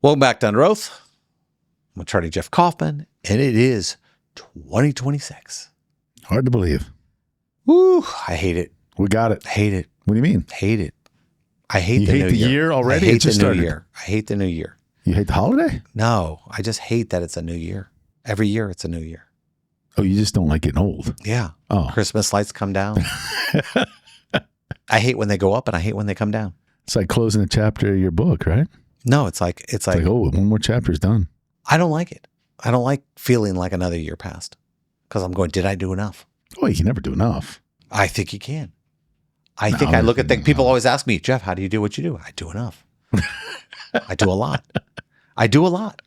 Welcome back to Under Oath. I'm attorney Jeff Kaufman, and it is 2026. Hard to believe. Woo, I hate it. We got it. Hate it. What do you mean? Hate it. I hate You the hate new the year. year already? I It hate the just new started. year. I hate the new year. You hate the holiday? No, I just hate that it's a new year. Every year it's a new year. Oh, you just don't like getting old. Yeah. Oh. Christmas lights come down. I hate when they go up and I hate when they come down. It's like closing a chapter of your book, right? No, it's like It's like, oh, one more chapter is done. I don't like it. I don't like feeling like another year passed because I'm going, did I do enough? Oh, you can never do enough. I think you can. I No, think I look at things. People no. always ask me, Jeff, how do you do what you do? I do enough. I do a lot. I do a lot.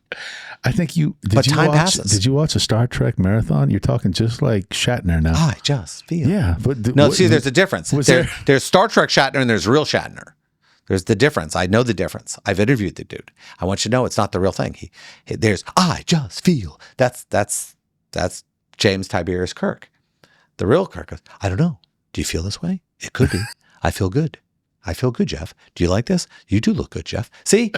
I think you did. But you time watch, passes. Did you watch a Star Trek marathon? You're talking just like Shatner now. I just feel. Yeah, but No, see, there's a difference. was There's Star Trek Shatner and there's real Shatner. There's the difference. I know the difference. I've interviewed the dude. I want you to know it's not the real thing. There's I just feel. That's James Tiberius Kirk. The real Kirk goes, I don't know. Do you feel this way? It could be. I feel good. I feel good, Jeff. Do you like this? You do look good, Jeff. See,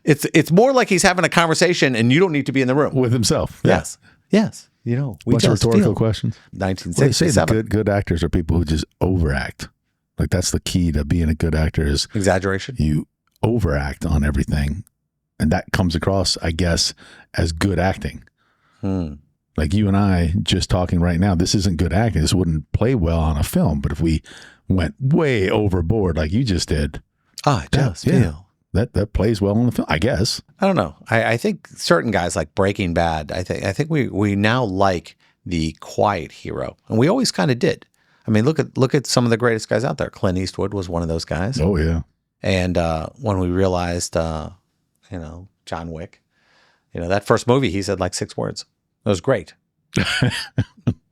it's more like he's having a conversation and you don't need to be in the room. with himself. Yeah. Yes. Yes. You know, we Bunch of just rhetorical feel. questions. Well, they say that 1967. good actors are people who just overact. Like that's the key to being a good actor is Exaggeration. you overact on everything, and that comes across, I guess, as good acting. Like you and I just talking right now, this isn't good acting. This wouldn't play well on a film. But if we went way overboard, like you just did, I just yeah. feel. that plays well on the film, I guess. I don't know. I think certain guys like Breaking Bad, I think we now like the quiet hero. And we always kind of did. I mean, look at some of the greatest guys out there. Clint Eastwood was one of those guys. Oh yeah, And when we realized, John Wick, that first movie, he said like 6 words. It was great.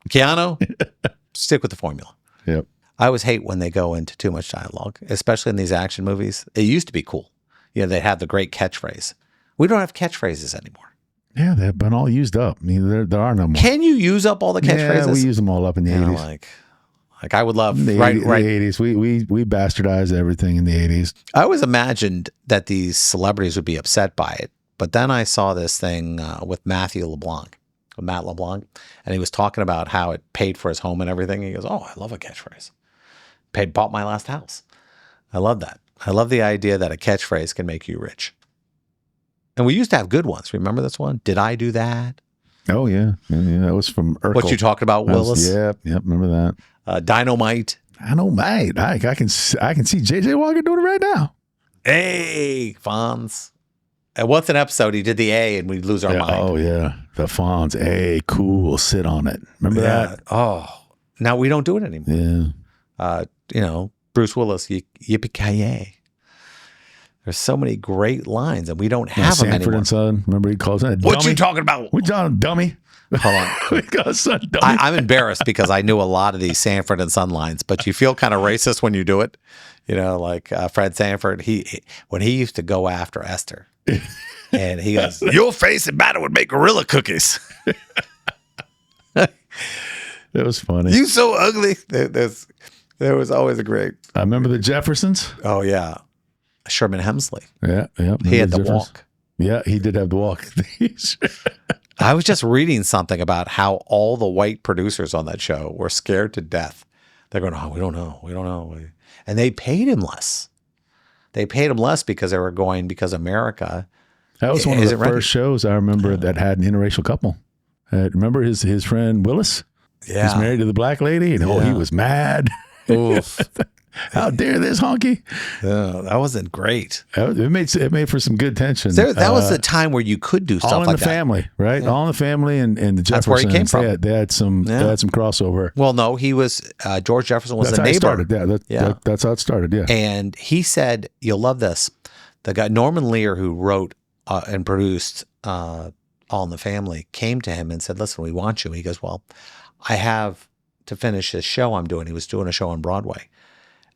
Keanu, stick with the formula. yep. I always hate when they go into too much dialogue, especially in these action movies. It used to be cool. They had the great catchphrase. We don't have catchphrases anymore. Yeah, they've been all used up. I mean, there are no more. Can you use up all the catchphrases? Yeah, we use them all up in the 80s. Like I would love The right. 80s. We bastardized everything in the 80s. I always imagined that these celebrities would be upset by it, but then I saw this thing with Matt LeBlanc, and he was talking about how it paid for his home and everything. He goes, "Oh, I love a catchphrase. Bought my last house. I love that. I love the idea that a catchphrase can make you rich." And we used to have good ones. Remember this one? Did I do that? Oh yeah, that was from Urkel. What you talked about, Willis? Yep. Remember that? Dynamite. I know, mate. I can see JJ Walker doing it right now. Hey, Fonz. And once an episode, he did the A, and we'd lose our mind. Oh yeah, the Fonz. Hey, cool. Sit on it. Remember that? Oh, now we don't do it anymore. Yeah. Bruce Willis, yippee-ki-yay. There's so many great lines, and we don't have them Sanford anymore. and Son. Remember he calls that What dummy? you talking about? We John dummy. Hold on. We got son dummy. I'm embarrassed because I knew a lot of these Sanford and Son lines, but you feel kind of racist when you do it. Like Fred Sanford, when he used to go after Esther, and he goes, "Your face and batter would make gorilla cookies." It was funny. You so ugly. There was always a great. I remember the Jeffersons. Oh yeah, Sherman Hemsley. Yeah. He had the walk. Yeah, he did have the walk. I was just reading something about how all the white producers on that show were scared to death. They're going, "Oh, we don't know," and they paid him less. They paid him less because they were going because America. That was one of the ready? first shows I remember that had an interracial couple. Remember his friend Willis? Yeah, He's married to the black lady, and he was mad. Oof. How dare this honky? Yeah, that wasn't great. It made for some good tension. That was the time where you could do stuff all in like the that. family, right? Yeah. All in the family, and the Jeffersons. That's where he came from. They had some crossover. Well, no, he was George Jefferson was That's the how it neighbor. started. That's how it started. Yeah. And he said, "You'll love this." The guy Norman Lear, who wrote and produced All in the Family, came to him and said, "Listen, we want you." He goes, "Well, I have to finish this show I'm doing." He was doing a show on Broadway,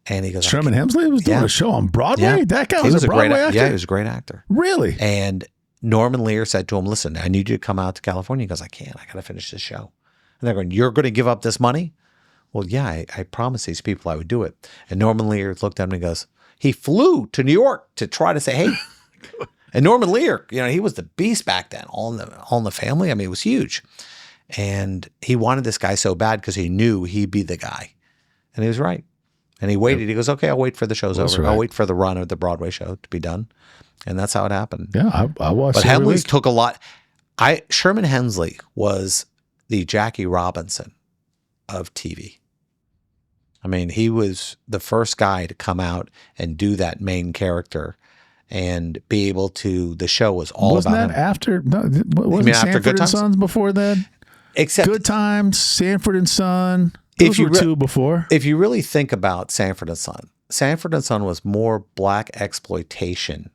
and he goes, Sherman Hemsley was doing a show on Broadway. Yeah. That guy He was a Broadway great actor. Yeah, he was a great actor. Really? And Norman Lear said to him, "Listen, I need you to come out to California." He goes, "I can't. I got to finish this show." And they're going, "You're going to give up this money?" Well, yeah, I promised these people I would do it. And Norman Lear looked at him and he goes, he flew to New York to try to say, "Hey, And Norman Lear, he was the beast back then, All in the Family. I mean, it was huge. And he wanted this guy so bad because he knew he'd be the guy. And he was right. And he waited. He goes, okay, I'll wait for the show's over. Right. I'll wait for the run of the Broadway show to be done. And that's how it happened. Yeah, I watched But it every Henley's week. took a lot. Sherman Hensley was the Jackie Robinson of TV. I mean, he was the first guy to come out and do that main character and be able to, the show was all Wasn't about that him. after, no, wasn't mean after Sanford Good and Times? Sons before that? Except Good Times, Sanford and Son. Those were two before. if you really think about Sanford and Son was more black exploitation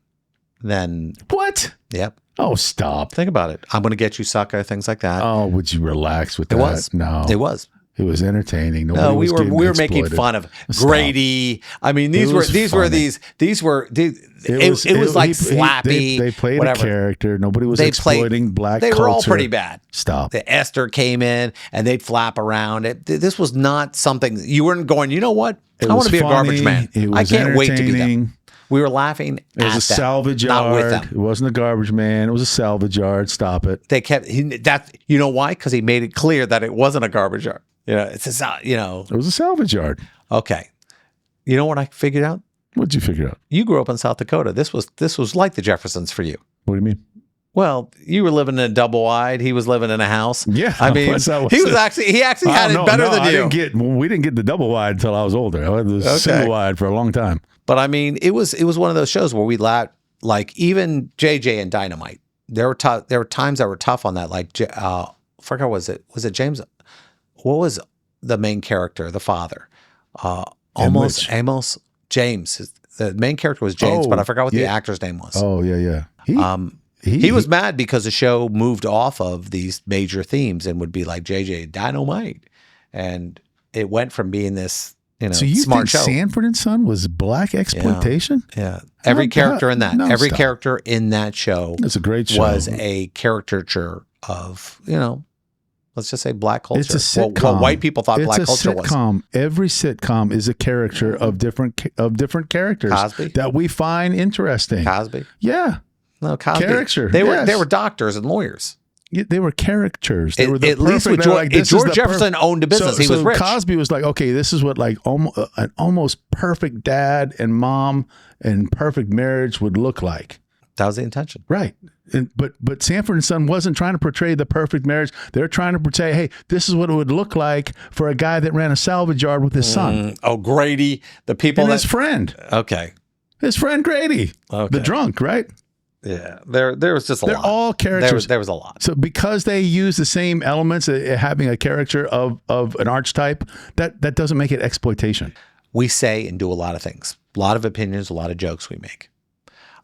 than, What? yep. Oh, stop. Think about it. I'm going to get you, sucker, things like that. Oh, would you relax with that? It was. No. It was. It was entertaining. Nobody No, was we getting were making exploited. fun of Stop. Grady. I mean, it was like Slappy. They played whatever. a character. Nobody was They exploiting black They culture. were all pretty bad. Stop. The Esther came in and they'd flap around. This was not something you weren't going, you know what? I want to be a garbage man. I can't wait to be them. We were laughing It was at a salvage them, not with yard. them. It wasn't a garbage man. It was a salvage yard. Stop it. They kept you know why? Because he made it clear that it wasn't a garbage yard. It's a It was a salvage yard. Okay. You know what I figured out? What'd you figure out? You grew up in South Dakota. This was like the Jeffersons for you. What do you mean? Well, you were living in a double wide. He was living in a house. Yeah, I mean, he actually had it better than you. We didn't get the double wide until I was older. I had the single wide for a long time. But I mean, it was one of those shows where we laughed. Like even JJ and Dynamite, there were times that were tough on that. Like I forgot, was it James? What was the main character, the father? Amos James. The main character was James, but I forgot what the actor's name was. Oh yeah. He was mad because the show moved off of these major themes and would be like JJ Dynamite, and it went from being this so you smart think show. Sanford and Son was black exploitation? Yeah, every character in that, character in that show, it's a great show. Was a caricature of let's just say black culture. It's a sitcom. What white people thought black culture was. Every sitcom is a caricature of different characters Cosby? that we find interesting. Cosby. Yeah. No, Cosby. Caricature. They were doctors and lawyers. Yeah, they were characters. They were the at least perfect. with George, if George Jefferson owned a business, he was rich. Cosby was like, okay, this is what like an almost perfect dad and mom and perfect marriage would look like. That was the intention, right? But Sanford and Son wasn't trying to portray the perfect marriage. They're trying to portray, hey, this is what it would look like for a guy that ran a salvage yard with his son. Oh, Grady, the people and his friend. Okay, his friend Grady, the drunk, right? Yeah, there was just a lot. They're all characters. There was a lot. So because they use the same elements, having a character of an archetype, that doesn't make it exploitation. We say and do a lot of things, a lot of opinions, a lot of jokes we make.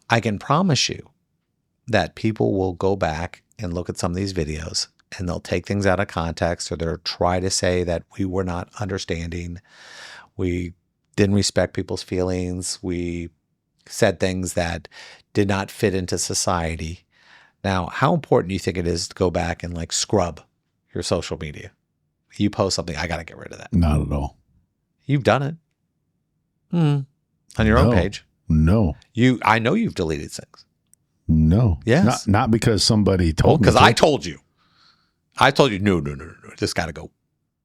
I can promise you that people will go back and look at some of these videos and they'll take things out of context, or they'll try to say that we were not understanding. We didn't respect people's feelings. We said things that did not fit into society. Now, how important do you think it is to go back and like scrub your social media? You post something, I got to get rid of that. Not at all. You've done it. On your own page. No. I know you've deleted things. No. Yes. Not because somebody told me. Because I told you. I told you, no, this got to go.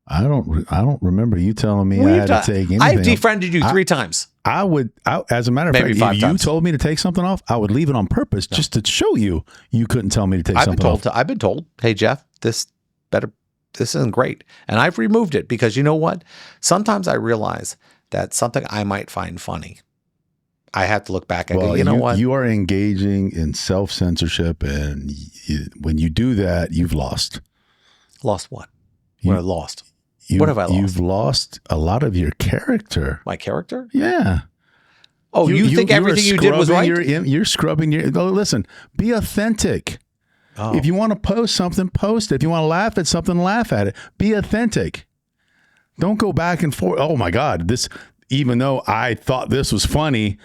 I don't remember you telling me I had to take anything. I've defriended you 3 times. As a matter of fact, if you told me to take something off, I would leave it on purpose just to show you couldn't tell me to take something off. I've been told, hey, Jeff, this isn't great. And I've removed it because you know what? Sometimes I realize that something I might find funny, I have to look back and go, you know what? You are engaging in self-censorship, and when you do that, you've lost. Lost what? What have I lost? What have I lost? You've lost a lot of your character. My character? Yeah. Oh, you think everything you did was right? You're scrubbing listen, be authentic. Oh. If you want to post something, post it. If you want to laugh at something, laugh at it. Be authentic. Don't go back and forth. Oh my God, even though I thought this was funny,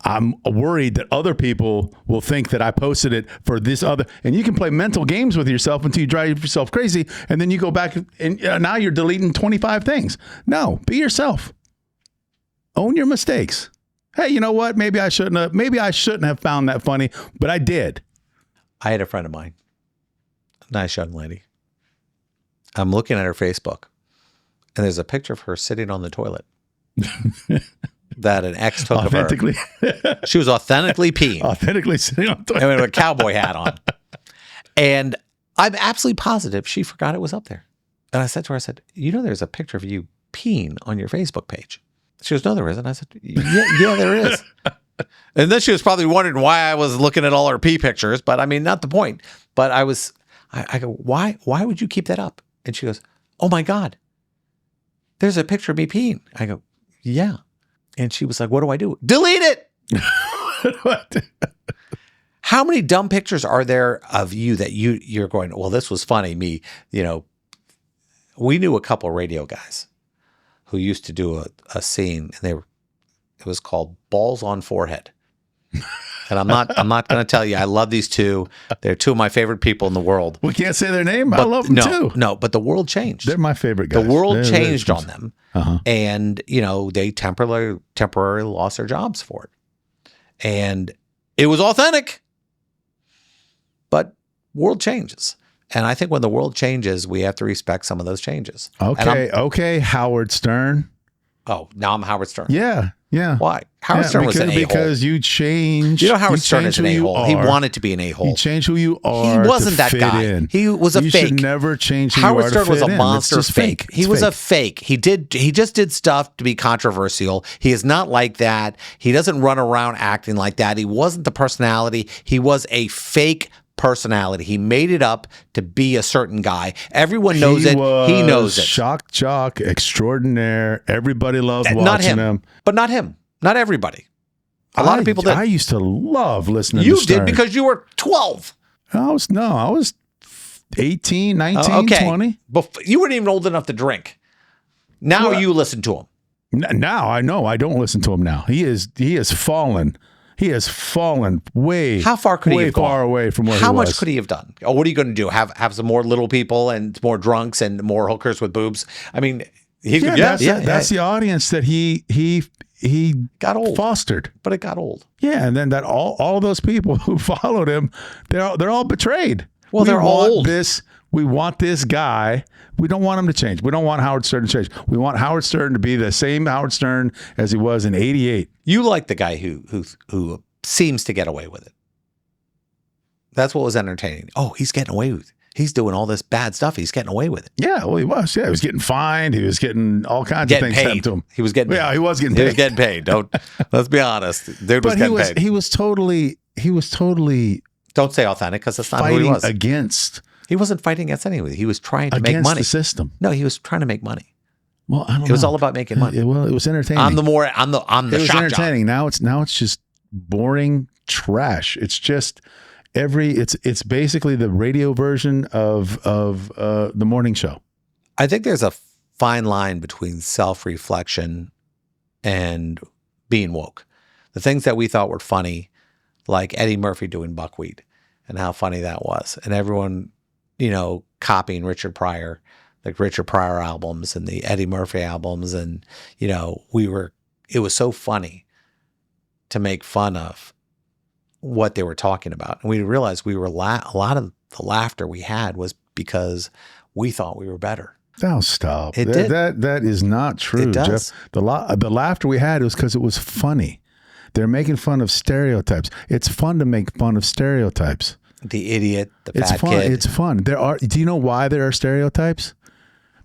I'm worried that other people will think that I posted it for this other. And you can play mental games with yourself until you drive yourself crazy. And then you go back and now you're deleting 25 things. No, be yourself. Own your mistakes. hey, you know what? Maybe I shouldn't have found that funny, but I did. I had a friend of mine, a nice young lady. I'm looking at her Facebook, and there's a picture of her sitting on the toilet that an ex took of her. She was authentically peeing. Authentically sitting on the toilet. And with a cowboy hat on. And I'm absolutely positive she forgot it was up there. And I said to her, I said, you know, there's a picture of you peeing on your Facebook page. She goes, no, there isn't. I said, yeah, there is. And then she was probably wondering why I was looking at all her pee pictures, but I mean, not the point. But I go, why would you keep that up? And she goes, oh my God, there's a picture of me peeing. I go, yeah. And she was like, what do I do? Delete it. What? How many dumb pictures are there of you that you're going, well, this was funny. Me, you know, we knew a couple of radio guys who used to do a scene, and it was called Balls on Forehead. And I'm not going to tell you, I love these two. They're two of my favorite people in the world. We can't say their name. I love them too. No, but the world changed. They're my favorite guys. The world changed on them. And, you know, they temporarily lost their jobs for it. And it was authentic. But world changes. And I think when the world changes, we have to respect some of those changes. Okay, Howard Stern. Oh, now I'm Howard Stern. Yeah. Why? Howard Stern was an a-hole. Because you changed. You know Howard Stern is an a-hole. He wanted to be an a-hole. You changed who you are. He wasn't that guy. In. He was a you fake. You should never change who Howard you are Stern to fit was a monster fake. He was a fake. He just did stuff to be controversial. He is not like that. He doesn't run around acting like that. He wasn't the personality. He was a fake personality. He made it up to be a certain guy. Everyone knows it. He knows it. Shock jock extraordinaire. Everybody loves watching him. But not him. Not everybody. A lot of people did. I used to love listening to You Stern. did because you were 12. I was 18, 19, 20. You weren't even old enough to drink. Now you listen to him. Now I know I don't listen to him now. He has fallen. He has fallen way. How far could he have gone? Way far away from where he was. How much could he have done? Oh, what are you going to do? Have some more little people and more drunks and more hookers with boobs? I mean, that's the audience that he got old, fostered. But it got old. Yeah, and then that all those people who followed him, they're all betrayed. Well, they're all old. We want this guy. We don't want him to change. We don't want Howard Stern to change. We want Howard Stern to be the same Howard Stern as he was in '88. You like the guy who seems to get away with it. That's what was entertaining. Oh, he's getting away with it. He's doing all this bad stuff. He's getting away with it. Yeah, well, he was. Yeah, he was getting fined. He was getting all kinds of things happened to him. He was getting paid. Yeah, he was getting paid. He was getting paid. Let's be honest. Dude was getting paid. He was totally. Don't say authentic because that's not who he was. Against. He wasn't fighting against anyone. He was trying to make money. Against the system. No, he was trying to make money. Well, I don't know. It was all about making money. It was entertaining. I'm the It was shock entertaining. jock. Now it's just boring trash. It's just it's basically the radio version of the morning show. I think there's a fine line between self-reflection and being woke. The things that we thought were funny, like Eddie Murphy doing buckwheat and how funny that was, and everyone, copying Richard Pryor, like Richard Pryor albums and the Eddie Murphy albums. And, it was so funny to make fun of what they were talking about. And we realized a lot of the laughter we had was because we thought we were better. Oh, stop. It did. That is not true, it does. Jeff. The laughter we had was because it was funny. They're making fun of stereotypes. It's fun to make fun of stereotypes. The idiot, the it's fat fun. kid. It's fun. Do you know why there are stereotypes?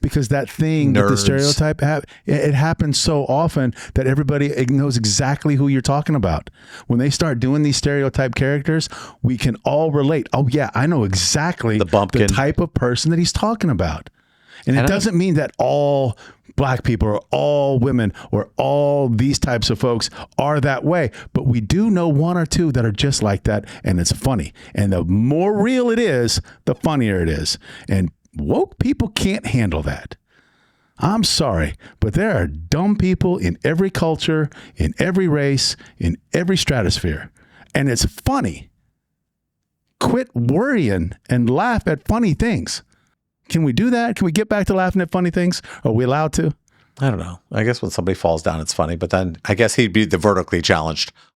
Because that thing, that the stereotype, it happens so often that everybody knows exactly who you're talking about. When they start doing these stereotype characters, we can all relate. Oh yeah, I know exactly the type of person that he's talking about. And it doesn't mean that all black people or all women or all these types of folks are that way. But we do know one or two that are just like that, and it's funny. And the more real it is, the funnier it is. And woke people can't handle that. I'm sorry, but there are dumb people in every culture, in every race, in every stratosphere. And it's funny. Quit worrying and laugh at funny things. Can we do that? Can we get back to laughing at funny things? Are we allowed to? I don't know. I guess when somebody falls down, it's funny, but then I guess he'd be the vertically challenged